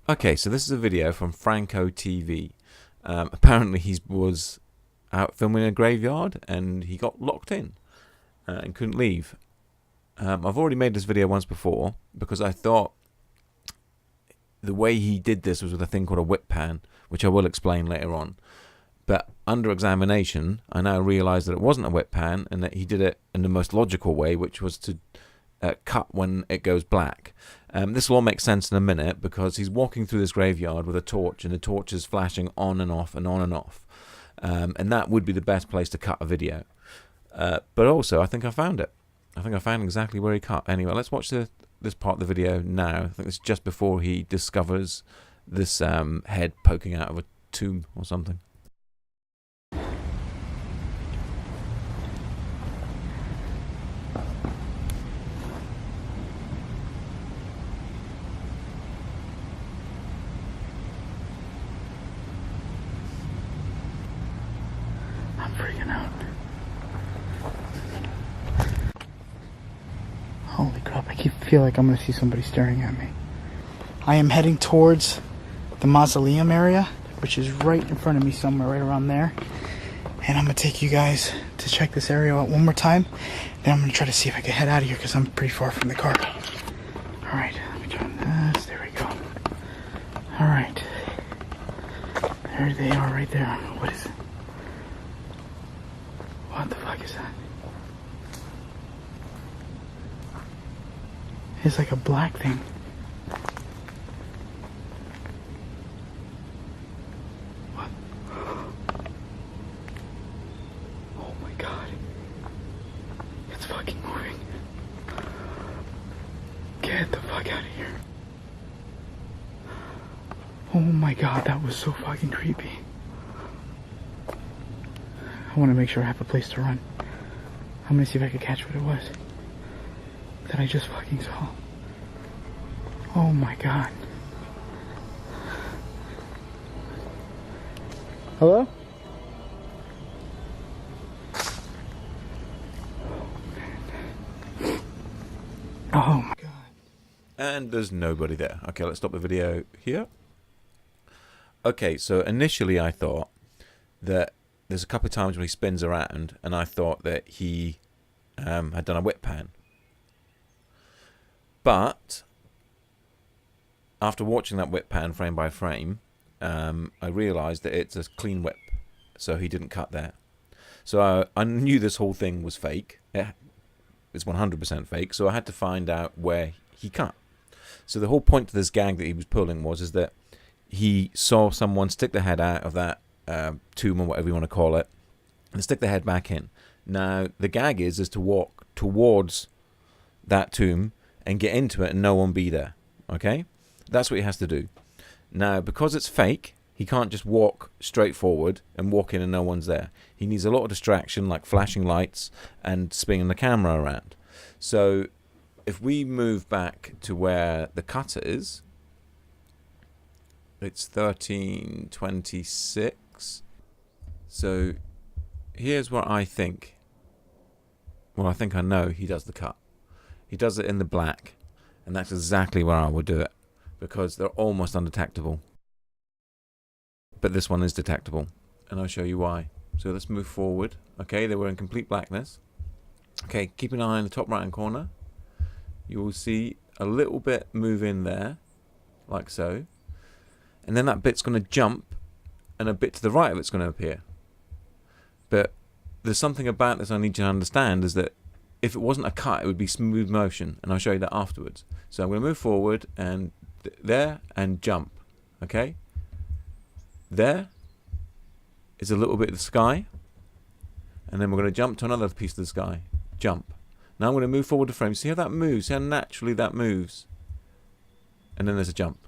Okay, so this is a video from Franco TV. Apparently he was out filming a graveyard and he got locked in and couldn't leave. I've already made this video once before because I thought the way he did this was with a thing called a whip pan, which I will explain later on. But under examination, I now realise that it wasn't a whip pan and that he did it in the most logical way, which was to cut when it goes black. This will all make sense in a minute because he's walking through this graveyard with a torch and the torch is flashing on and off and on and off. And that would be the best place to cut a video. But also, I think I found it. I think I found exactly where he cut. Anyway, let's watch this part of the video now. I think it's just before he discovers this head poking out of a tomb or something. I'm freaking out. Holy crap, I feel like I'm gonna see somebody staring at me. I am heading towards the mausoleum area, which is right in front of me somewhere, right around there. And I'm gonna take you guys to check this area out one more time. Then I'm gonna try to see if I can head out of here because I'm pretty far from the car. Alright, let me try this. There we go. Alright. There they are right there. What is it? What the fuck is that? It's like a black thing. What? Oh my god. It's fucking moving. Get the fuck out of here. Oh my god, that was so fucking creepy. I want to make sure I have a place to run. I'm gonna see if I can catch what it was that I just fucking saw. Oh my god. Hello? Oh my god. And there's nobody there. Okay, let's stop the video here. Okay, so initially I thought that there's a couple of times when he spins around and I thought that he had done a whip pan. But after watching that whip pan frame by frame, I realised that it's a clean whip. So he didn't cut there. So I knew this whole thing was fake. It's 100% fake. So I had to find out where he cut. So the whole point of this gag that he was pulling was that he saw someone stick the head out of that tomb or whatever you want to call it and stick the head back in. Now the gag is to walk towards that tomb and get into it and no one be there. Okay, that's what he has to do. Now because it's fake, he can't just walk straight forward and walk in and no one's there. He needs a lot of distraction like flashing lights and spinning the camera around. So if we move back to where the cutter is, it's 1326. So here's where I think, well, I think I know he does the cut. He does it in the black, and that's exactly where I would do it because they're almost undetectable. But this one is detectable, and I'll show you why. So let's move forward. Okay, they were in complete blackness. Okay, keep an eye on the top right hand corner. You will see a little bit move in there, like so. And then that bit's going to jump, and a bit to the right of it's going to appear. But there's something about this I need you to understand, is that if it wasn't a cut, it would be smooth motion, and I'll show you that afterwards. So I'm going to move forward, and there, and jump, okay? There is a little bit of the sky, and then we're going to jump to another piece of the sky, jump. Now I'm going to move forward the frame. See how that moves? See how naturally that moves? And then there's a jump.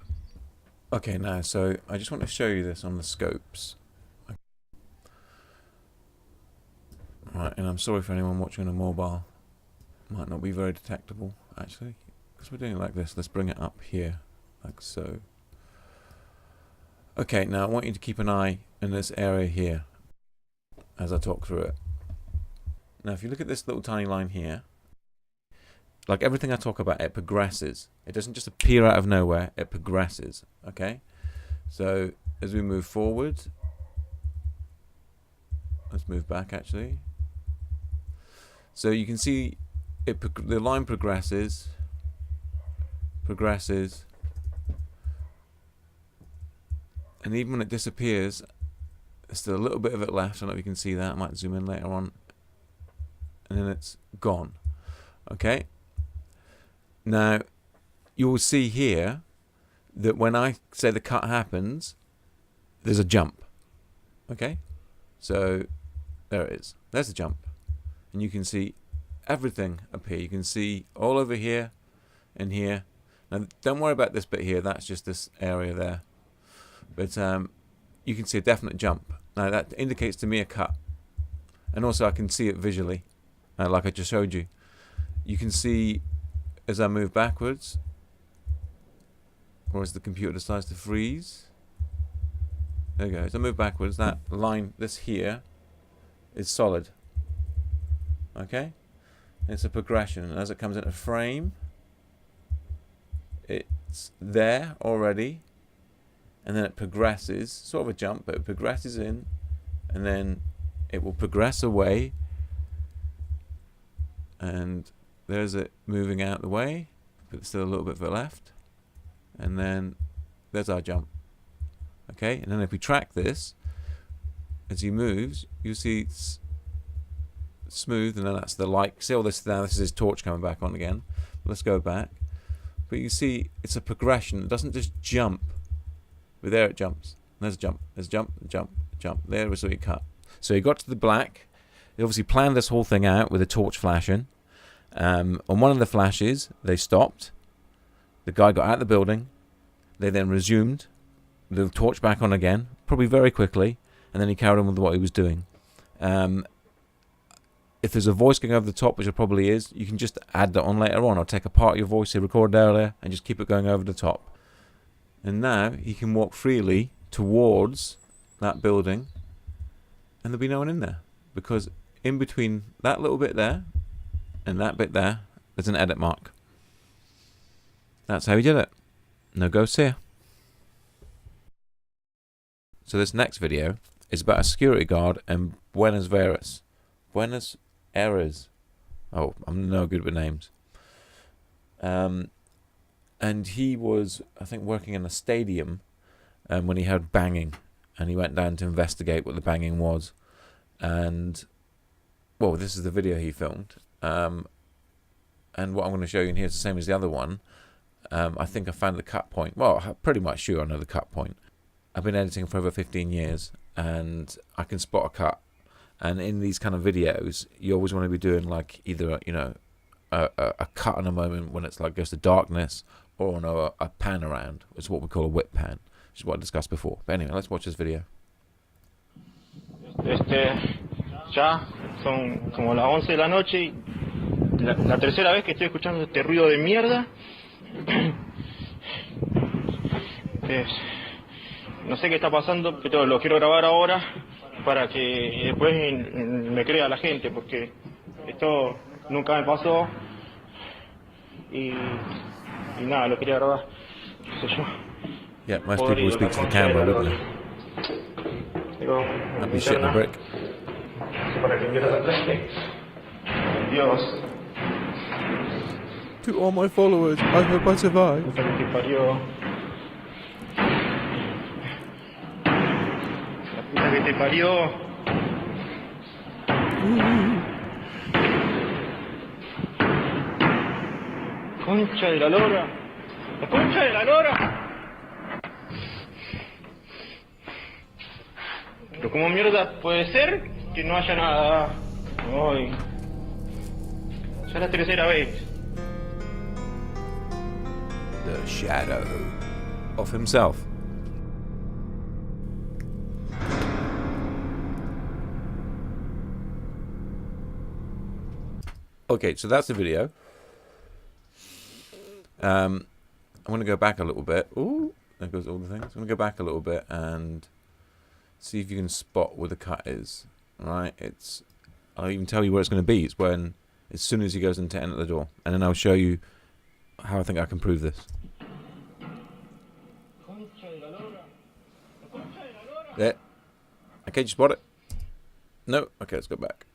Okay, now, so I just want to show you this on the scopes. Right, and I'm sorry for anyone watching on a mobile. Might not be very detectable, actually, because we're doing it like this. Let's bring it up here, like so. Okay, now I want you to keep an eye in this area here as I talk through it. Now, if you look at this little tiny line here, like everything I talk about, it progresses. It doesn't just appear out of nowhere, it progresses, okay? So, as we move forward, let's move back actually. So you can see the line progresses, and even when it disappears, there's still a little bit of it left. I don't know if you can see that. I might zoom in later on. And then it's gone. Okay? Now, you will see here that when I say the cut happens, there's a jump. Okay? So, there it is. There's a jump. And you can see everything up here. You can see all over here and here. Now, don't worry about this bit here. That's just this area there. But you can see a definite jump. Now, that indicates to me a cut. And also, I can see it visually, like I just showed you. You can see as I move backwards, or as the computer decides to freeze. There you go. As I move backwards, that line, this here, is solid. Okay? It's a progression. And as it comes into frame, it's there already. And then it progresses, sort of a jump, but it progresses in, and then it will progress away. And there's it moving out the way, but there's still a little bit of it left. And then there's our jump. Okay, and then if we track this, as he moves, you see it's smooth, and then that's the light. See all this now, this is his torch coming back on again. Let's go back. But you see it's a progression. It doesn't just jump, but there it jumps. There's a jump, there's a jump, jump, jump. There was where he cut. So he got to the black. He obviously planned this whole thing out with a torch flashing. On one of the flashes, they stopped. The guy got out of the building. They then resumed the torch back on again, probably very quickly, and then he carried on with what he was doing. If there's a voice going over the top, which there probably is, you can just add that on later on, or take a part of your voice you recorded earlier and just keep it going over the top. And now he can walk freely towards that building, and there'll be no one in there, because in between that little bit there and that bit there, there's an edit mark. That's how he did it. No ghosts here. So this next video is about a security guard in Buenos Aires. Buenos Aires. Oh, I'm no good with names. And he was, I think, working in a stadium when he heard banging, and he went down to investigate what the banging was. And, well, this is the video he filmed. And what I'm going to show you in here is the same as the other one. I think I found the cut point. Well, I'm pretty much sure I know the cut point. I've been editing for over 15 years, and I can spot a cut. And in these kind of videos, you always want to be doing like either a cut in a moment when it's like goes to darkness, or on a pan around. It's what we call a whip pan, which is what I discussed before. But anyway, let's watch this video. Ya son como las 11 de la noche y la tercera vez que estoy escuchando este ruido de mierda. No sé qué está pasando, pero lo quiero grabar ahora para que después me crea la gente, porque esto nunca me pasó y nada, lo quería grabar, qué sé yo. Yeah, most people would speak to the camera, wouldn't they? Digo, That'd be shit in a brick. para que viera la clase. Dios. To all my followers, I hope I survive. Puta que te parió. La puta que te parió. Concha de la lora. La concha de la lora. Pero como mierda puede ser que no haya nada hoy. Ya es la tercera vez. The shadow of himself. Okay, so that's the video. I'm going to go back a little bit. Ooh, there goes all the things. I'm going to go back a little bit and see if you can spot where the cut is. Alright, I'll even tell you where it's going to be. It's as soon as he goes into enter the door. And then I'll show you how I think I can prove this. There. Okay, did you spot it? No? Okay, let's go back.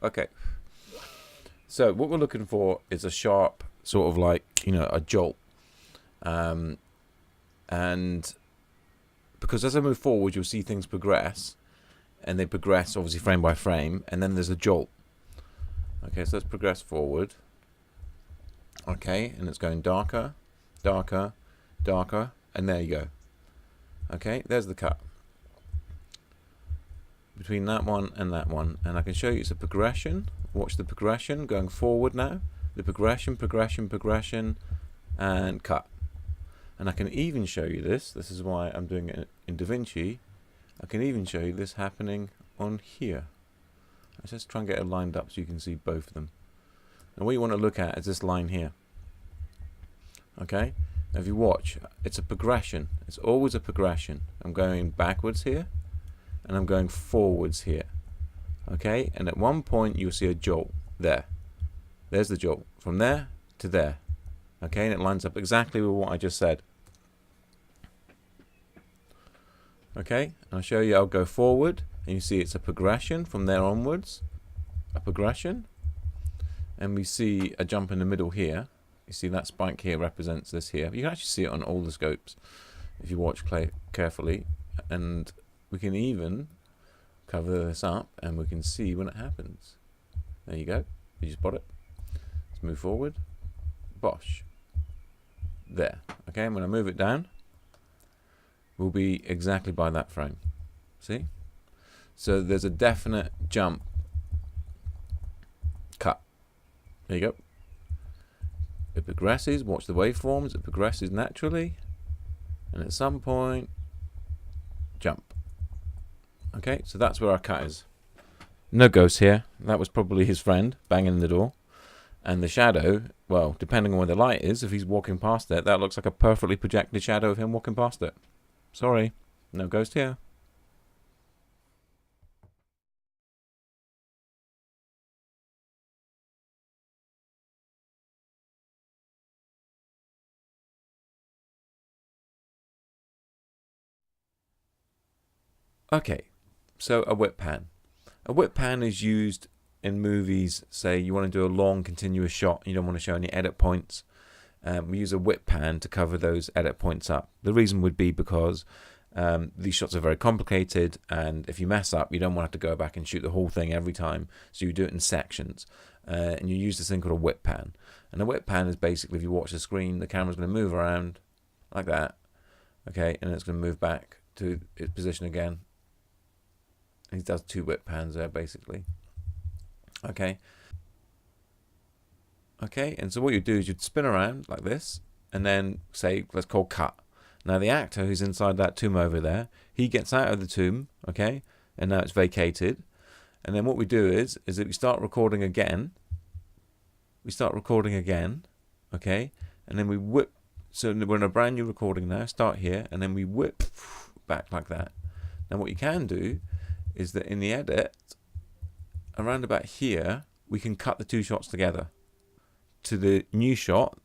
Okay. So what we're looking for is a sharp, sort of like, a jolt. And because as I move forward, you'll see things progress. And they progress, obviously, frame by frame. And then there's a jolt. Okay, so let's progress forward. Okay, and it's going darker, darker, darker. And there you go. Okay, there's the cut. Between that one and that one. And I can show you it's a progression. Watch the progression going forward now. The progression, progression, progression, and cut. And I can even show you this. This is why I'm doing it in DaVinci. I can even show you this happening on here. Let's just try and get it lined up so you can see both of them. And what you want to look at is this line here. Okay? Now if you watch, it's a progression. It's always a progression. I'm going backwards here, and I'm going forwards here. Okay? And at one point you'll see a jolt there. There's the jolt. From there to there. Okay? And it lines up exactly with what I just said. Okay? And I'll show you, I'll go forward, and you see it's a progression from there onwards. A progression. And we see a jump in the middle here. You see that spike here represents this here. You can actually see it on all the scopes if you watch carefully. And we can even cover this up and we can see when it happens. There you go. Did you spot it? Let's move forward. Bosh. There. Okay, and when I move it down, we'll be exactly by that frame. See? So there's a definite jump. Cut. There you go. It progresses. Watch the waveforms. It progresses naturally. And at some point, jump. Okay, so that's where our cut is. No ghost here. That was probably his friend banging the door. And the shadow, well, depending on where the light is, if he's walking past it, that looks like a perfectly projected shadow of him walking past it. Sorry, no ghost here. Okay, so a whip pan. A whip pan is used in movies, say you want to do a long continuous shot, you don't want to show any edit points. We use a whip pan to cover those edit points up. The reason would be because these shots are very complicated, and if you mess up, you don't want to have to go back and shoot the whole thing every time, so you do it in sections. And you use this thing called a whip pan. And a whip pan is basically, if you watch the screen, the camera's going to move around like that, okay, and it's going to move back to its position again. He does two whip pans there, basically. Okay. Okay, and so what you do is you'd spin around like this, and then say, let's call cut. Now the actor who's inside that tomb over there, he gets out of the tomb, okay, and now it's vacated. And then what we do is that we start recording again. We start recording again, okay, and then we whip. So we're in a brand new recording now. Start here, and then we whip back like that. Now what you can do is that in the edit, around about here, we can cut the two shots together to the new shot,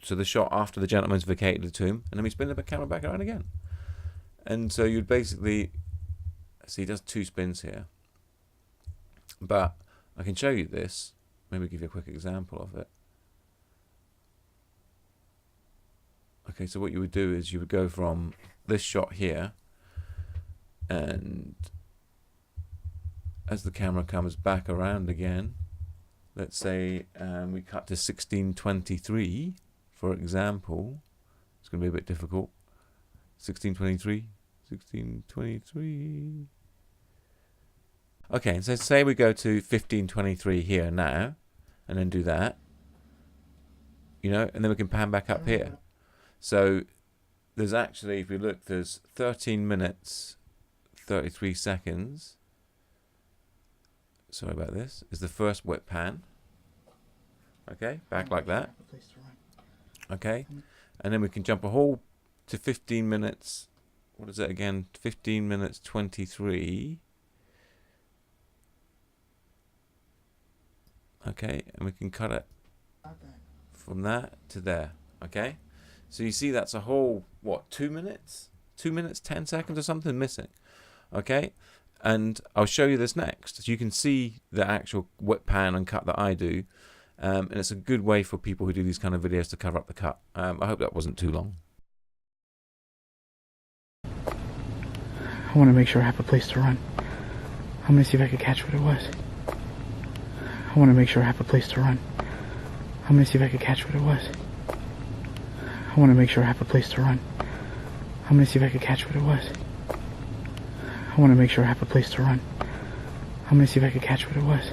so the shot after the gentleman's vacated the tomb, and then we spin the camera back around again. And so you'd basically, see, he does two spins here. But I can show you this, maybe give you a quick example of it. Okay, so what you would do is you would go from this shot here, and as the camera comes back around again, let's say we cut to 1623, for example. It's going to be a bit difficult. 1623, 1623. Okay, so say we go to 1523 here now, and then do that, you know, and then we can pan back up here. So there's actually, if you look, there's 13 minutes, 33 seconds. sorry about this, is the first wet pan. Okay, back like that. Okay, and then we can jump a hole to 15 minutes. What is it again? 15 minutes 23. Okay, and we can cut it from that to there. Okay, so you see that's a whole, what, 2 minutes? 2 minutes, 10 seconds or something missing. Okay, and I'll show you this next. So you can see the actual wet pan and cut that I do. And it's a good way for people who do these kind of videos to cover up the cut. I hope that wasn't too long. I want to make sure I have a place to run. I'm going to see if I can catch what it was. I want to make sure I have a place to run. I'm going to see if I can catch what it was. I want to make sure I have a place to run. I'm going to see if I can catch what it was. I want to make sure I have a place to run. I'm going to see if I can catch what it was.